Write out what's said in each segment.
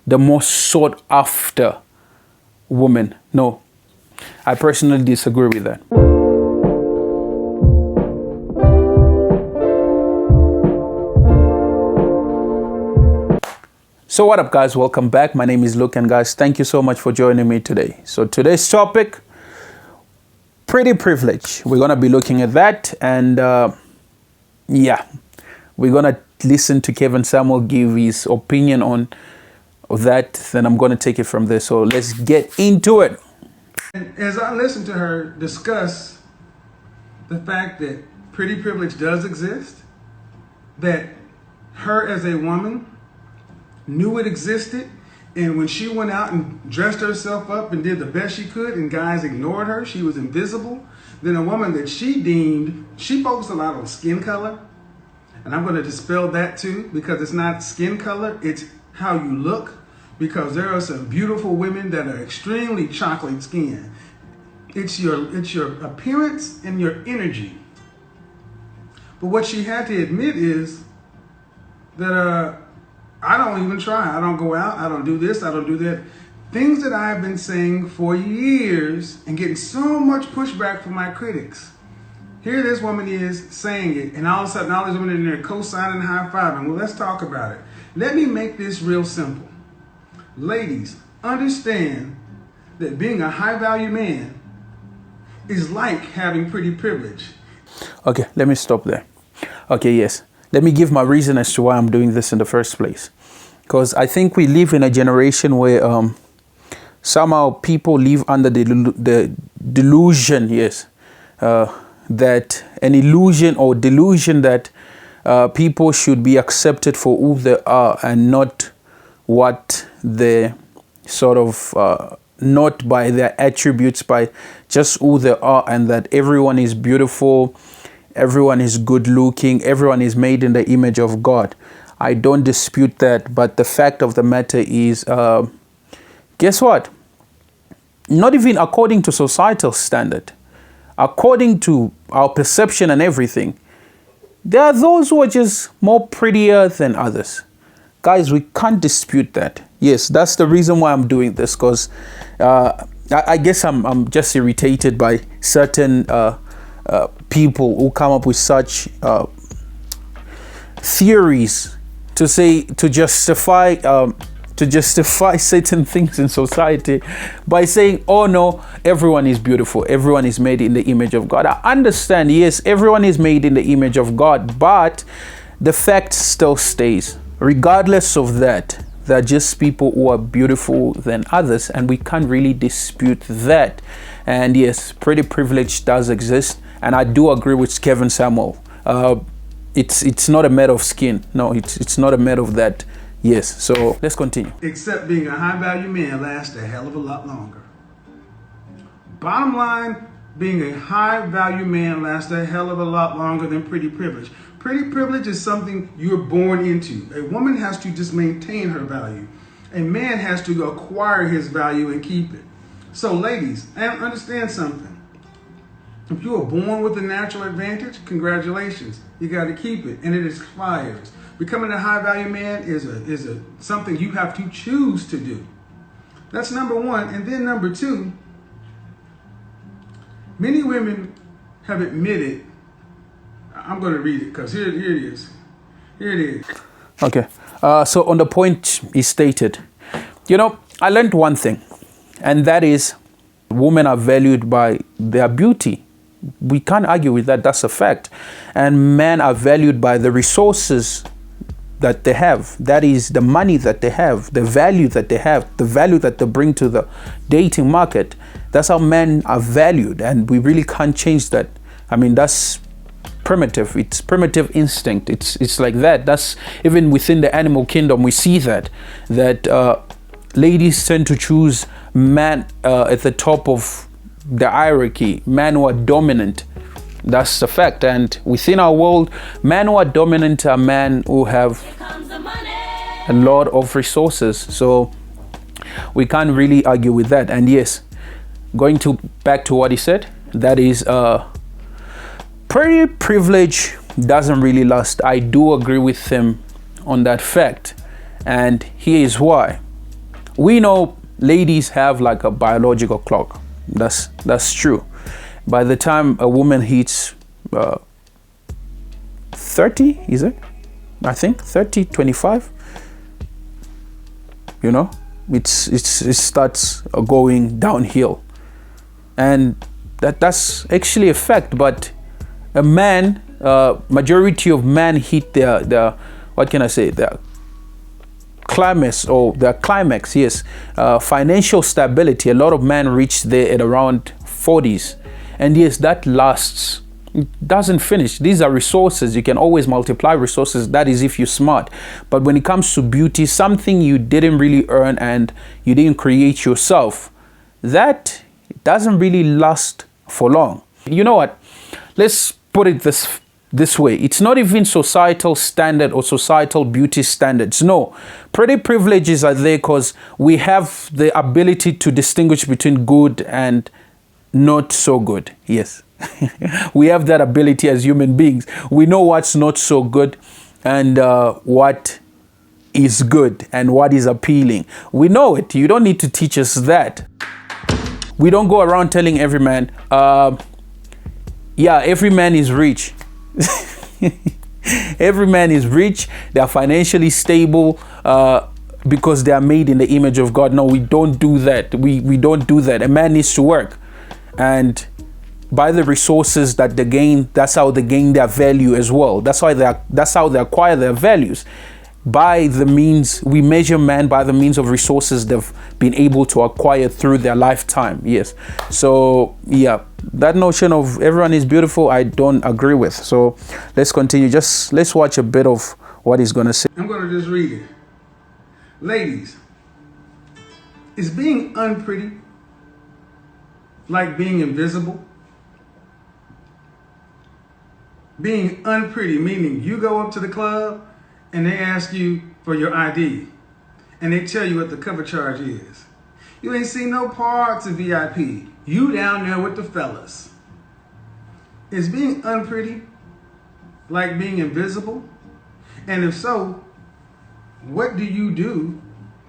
the most sought after woman. No, I personally disagree with that. So what up, guys? Welcome back. My name is Luke, and guys, thank you so much for joining me today. So today's topic, pretty privilege. We're gonna be looking at that, and yeah, we're gonna listen to Kevin Samuel give his opinion on that. Then I'm gonna take it from there. So let's get into it. And as I listened to her discuss the fact that pretty privilege does exist, that her as a woman knew it existed, and when she went out and dressed herself up and did the best she could and guys ignored her, she was invisible, then a woman that she deemed, she focused a lot on skin color, and I'm going to dispel that too, because it's not skin color, it's how you look, because there are some beautiful women that are extremely chocolate skin. It's your appearance and your energy. But what she had to admit is that I don't even try. I don't go out. I don't do this. I don't do that. Things that I've been saying for years and getting so much pushback from my critics. Here this woman is saying it, and all of a sudden all these women in there co-signing and high-fiving. Well, let's talk about it. Let me make this real simple. Ladies, understand that being a high-value man is like having pretty privilege. Okay, let me stop there. Okay, yes. Let me give my reason as to why I'm doing this in the first place. Because I think we live in a generation where somehow people live under the delusion, yes, that an illusion or delusion that people should be accepted for who they are and not what they sort of, not by their attributes, by just who they are, and that everyone is beautiful, everyone is good looking, everyone is made in the image of God. I don't dispute that, but the fact of the matter is, guess what? Not even according to societal standard, according to our perception and everything, there are those who are just more prettier than others. Guys, we can't dispute that. Yes, that's the reason why I'm doing this, because I guess I'm just irritated by certain people who come up with such theories to justify certain things in society by saying, oh no, everyone is beautiful, everyone is made in the image of God. I understand, yes, everyone is made in the image of God, but the fact still stays. Regardless of that, there are just people who are beautiful than others, and we can't really dispute that. And yes, pretty privilege does exist. And I do agree with Kevin Samuel. It's not a matter of skin. No, it's not a matter of that. Yes, so let's continue. Except being a high-value man lasts a hell of a lot longer. Bottom line, being a high-value man lasts a hell of a lot longer than pretty privilege. Pretty privilege is something you're born into. A woman has to just maintain her value. A man has to acquire his value and keep it. So ladies, understand something. If you were born with a natural advantage, congratulations. You got to keep it, and it expires. Becoming a high-value man is something you have to choose to do. That's number one. And then number two, many women have admitted, I'm going to read it because here it is. Here it is. Okay. So on the point he stated, I learned one thing, and that is women are valued by their beauty. We can't argue with that. That's a fact. And men are valued by the resources that they have. That is the money that they have, the value that they have, the value that they bring to the dating market. That's how men are valued, and we really can't change that. I mean, that's primitive. It's primitive instinct. It's like that. That's even within the animal kingdom. We see that ladies tend to choose men at the top of the hierarchy, men who are dominant. That's the fact. And within our world, men who are dominant are men who have a lot of resources. So we can't really argue with that. And yes, going back to what he said, that is pretty privilege doesn't really last. I do agree with him on that fact, and here is why. We know ladies have like a biological clock. That's true. By the time a woman hits 30, is it? I think 30, 25. You know, it starts going downhill, and that's actually a fact. But a man, majority of men hit their what can I say, their climax, yes. Financial stability, a lot of men reach there at around 40s, and yes, that lasts. It doesn't finish. These are resources. You can always multiply resources. That is if you're smart. But when it comes to beauty, something you didn't really earn and you didn't create yourself, that doesn't really last for long. You know what? Let's put it this way. It's not even societal standard or societal beauty standards. No. Pretty privileges are there because we have the ability to distinguish between good and not so good. Yes. We have that ability as human beings. We know what's not so good and what is good and what is appealing. We know it. You don't need to teach us that. We don't go around telling every man, yeah, every man is rich. Every man is rich. They are financially stable because they are made in the image of God. No, we don't do that. We don't do that. A man needs to work. And by the resources that they gain, that's how they gain their value as well. That's how they acquire their values. By the means, we measure man by the means of resources they've been able to acquire through their lifetime. Yes. So yeah, that notion of everyone is beautiful, I don't agree with. So let's continue. Let's watch a bit of what he's going to say. I'm going to just read it. Ladies, is being unpretty like being invisible? Being unpretty, meaning you go up to the club and they ask you for your ID and they tell you what the cover charge is. You ain't seen no parts of VIP. You down there with the fellas. Is being unpretty like being invisible? And if so, what do you do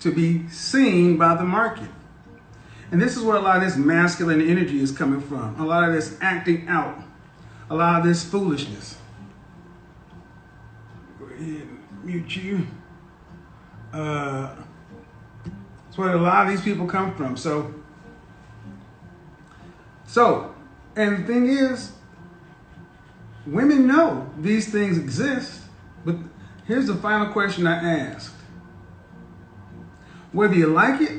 to be seen by the market? And this is where a lot of this masculine energy is coming from. A lot of this acting out. A lot of this foolishness. Go ahead and mute you. That's where a lot of these people come from. So, and the thing is, women know these things exist, but here's the final question I asked. Whether you like it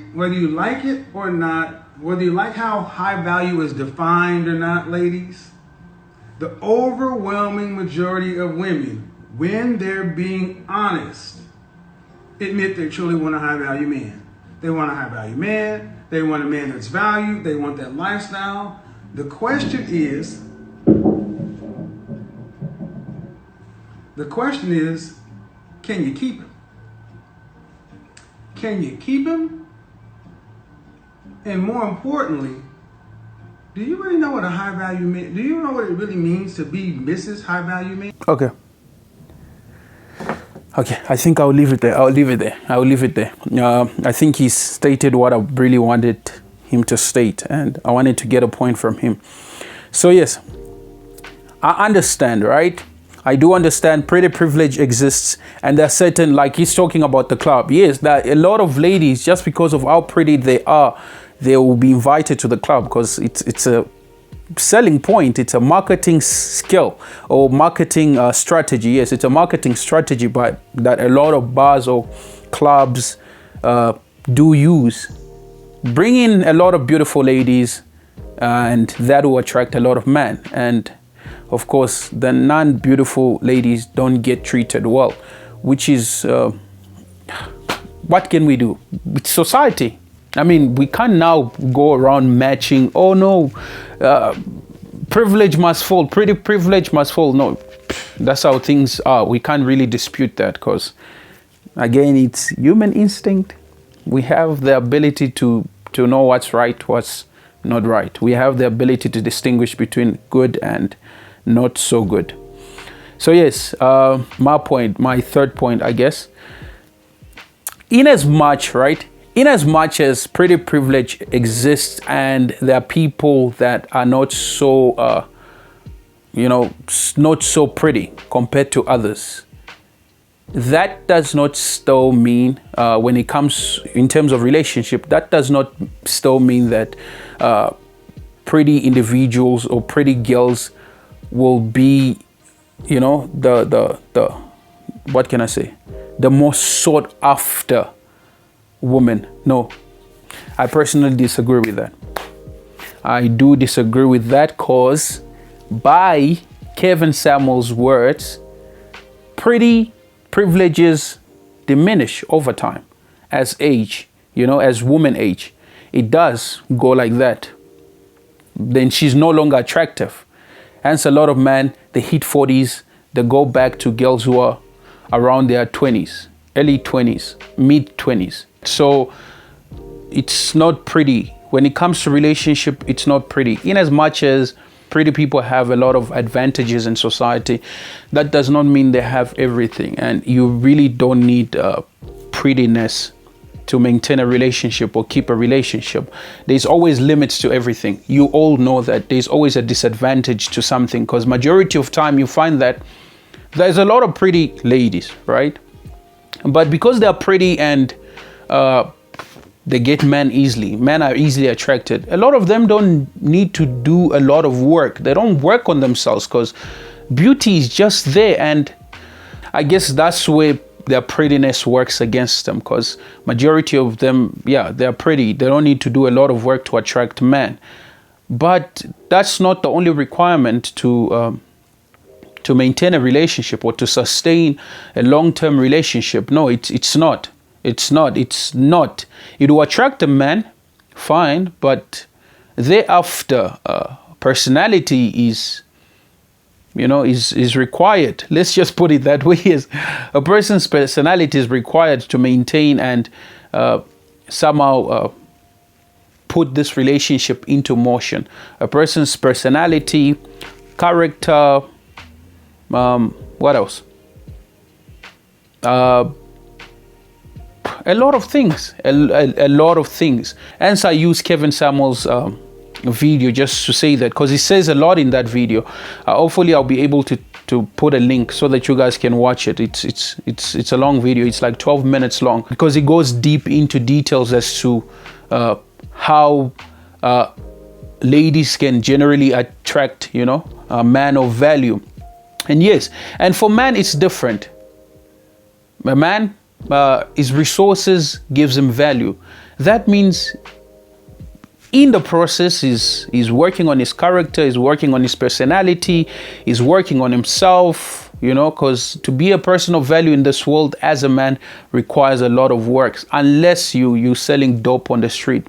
or not, whether you like how high value is defined or not, ladies, the overwhelming majority of women, when they're being honest, admit they truly want a high value man. They want a high value man. They want a man that's valued. They want that lifestyle. The question is, can you keep him? Can you keep him? And more importantly, do you really know what a high value man, do you know what it really means to be Mrs. High Value Man? Okay, I think I'll leave it there. I think he stated what I really wanted him to state, and I wanted to get a point from him. So yes, I understand, right? I do understand pretty privilege exists, and there are certain, like he's talking about the club. Yes, that a lot of ladies, just because of how pretty they are, they will be invited to the club because it's a selling point. It's a marketing skill or marketing strategy. Yes, it's a marketing strategy, but that a lot of bars or clubs do use. Bring in a lot of beautiful ladies, and that will attract a lot of men. And of course, the non-beautiful ladies don't get treated well, which is what can we do? It's society. I mean, we can't now go around matching, oh no, privilege must fall, pretty privilege must fall. No, that's how things are. We can't really dispute that because, again, it's human instinct. We have the ability to know what's right, what's not right. We have the ability to distinguish between good and not so good. So yes, my third point, I guess, in as much, right, in as much as pretty privilege exists and there are people that are not so, not so pretty compared to others, that does not still mean, when it comes in terms of relationship, that does not still mean that pretty individuals or pretty girls will be, the what can I say, the most sought after woman. No, I personally disagree with that. I do disagree with that, because by Kevin Samuels' words, pretty privileges diminish over time as age, as women age. It does go like that. Then she's no longer attractive. Hence, a lot of men, they hit 40s, they go back to girls who are around their 20s, early 20s, mid 20s. So it's not pretty. When it comes to relationship, it's not pretty. In as much as pretty people have a lot of advantages in society, that does not mean they have everything. And you really don't need prettiness to maintain a relationship or keep a relationship. There's always limits to everything. You all know that there's always a disadvantage to something, because majority of time you find that there's a lot of pretty ladies, right? But because they're pretty and they get men easily, men are easily attracted, a lot of them don't need to do a lot of work. They don't work on themselves because beauty is just there. And I guess that's where their prettiness works against them, because majority of them, they're pretty. They don't need to do a lot of work to attract men. But that's not the only requirement to maintain a relationship or to sustain a long-term relationship. No, it's not. It's not. It will attract a man, fine, but thereafter, personality is required. Let's just put it that way. Is a person's personality is required to maintain and somehow put this relationship into motion. A person's personality, character, what else? A lot of things. A lot of things. Hence, I use Kevin Samuels' video just to say that, because he says a lot in that video. Hopefully I'll be able to put a link so that you guys can watch it. It's a long video. It's like 12 minutes long, because it goes deep into details as to how ladies can generally attract a man of value. And yes, and for man it's different. A man, his resources gives him value. That means in the process, he's working on his character, he's working on his personality, he's working on himself, because to be a person of value in this world as a man requires a lot of work, unless you selling dope on the street,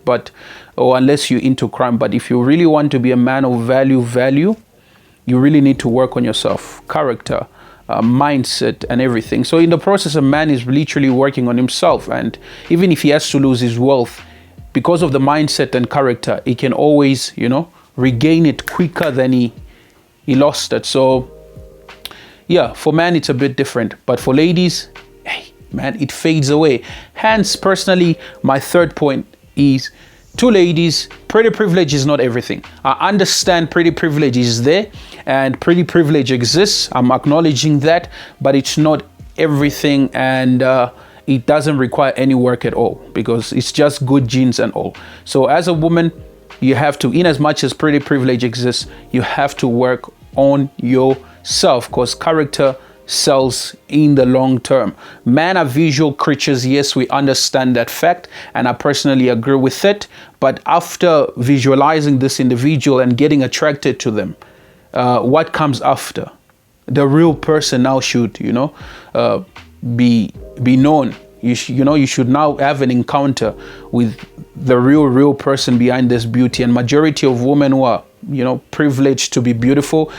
or unless you're into crime. But if you really want to be a man of value, you really need to work on yourself, character, mindset, and everything. So in the process, a man is literally working on himself. And even if he has to lose his wealth, because of the mindset and character, he can always, regain it quicker than he lost it. So yeah, for men, it's a bit different. But for ladies, hey, man, it fades away. Hence, personally, my third point is, to ladies, pretty privilege is not everything. I understand pretty privilege is there and pretty privilege exists. I'm acknowledging that, but it's not everything, and it doesn't require any work at all, because it's just good genes and all. So as a woman, you have to, in as much as pretty privilege exists, you have to work on yourself, because character sells in the long term. Men are visual creatures. Yes, we understand that fact, and I personally agree with it. But after visualizing this individual and getting attracted to them, what comes after? The real person now should, be known. You should now have an encounter with the real person behind this beauty. And majority of women who are, privileged to be beautiful,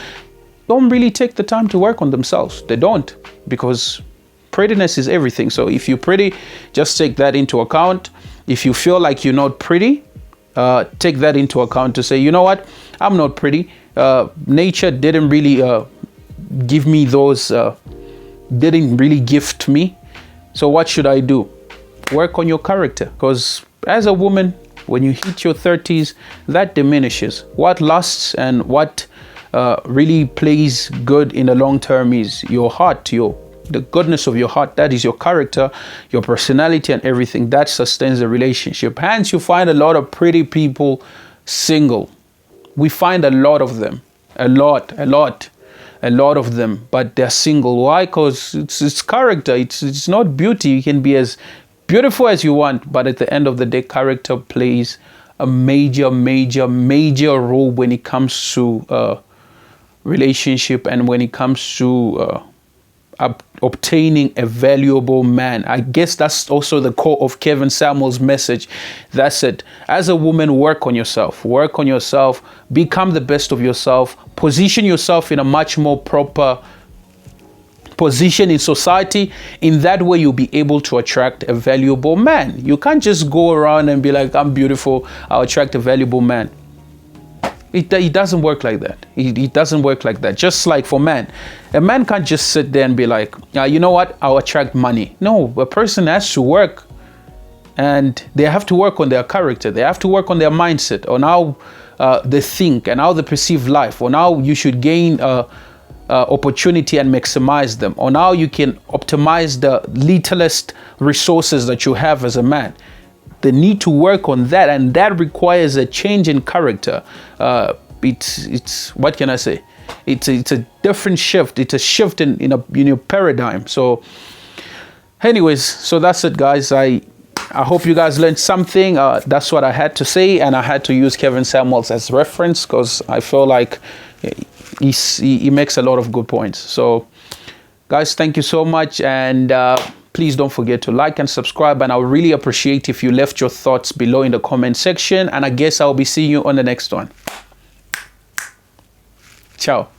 don't really take the time to work on themselves. They don't, because prettiness is everything. So if you're pretty, just take that into account. If you feel like you're not pretty, take that into account to say, you know what, I'm not pretty. Nature didn't really give me those, didn't really gift me. So what should I do? work on your character, because as a woman, when you hit your 30s, that diminishes. What lasts and what really plays good in the long term is your heart, the goodness of your heart. That is your character, your personality, and everything that sustains the relationship. Hence, you find a lot of pretty people single. We find a lot of them, a lot of them, but they're single. Why? Because it's character. It's not beauty. You can be as beautiful as you want, but at the end of the day, character plays a major role when it comes to relationship and when it comes to obtaining a valuable man. I guess that's also the core of Kevin Samuels' message. That's it. As a woman, work on yourself, become the best of yourself, position yourself in a much more proper position in society. In that way, you'll be able to attract a valuable man. You can't just go around and be like, I'm beautiful, I'll attract a valuable man. It doesn't work like that. It doesn't work like that. Just like for men, a man can't just sit there and be like, you know what, I'll attract money. No, a person has to work, and they have to work on their character. They have to work on their mindset, on how they think and how they perceive life, on how you should gain opportunity and maximize them, on how you can optimize the littlest resources that you have as a man. They need to work on that, and that requires a change in character. It's what can I say? It's a different shift. It's a shift in your paradigm. So, anyways, so that's it, guys. I hope you guys learned something. That's what I had to say, and I had to use Kevin Samuels as reference because I feel like he makes a lot of good points. So, guys, thank you so much, and please don't forget to like and subscribe, and I would really appreciate if you left your thoughts below in the comment section, and I guess I'll be seeing you on the next one. Ciao.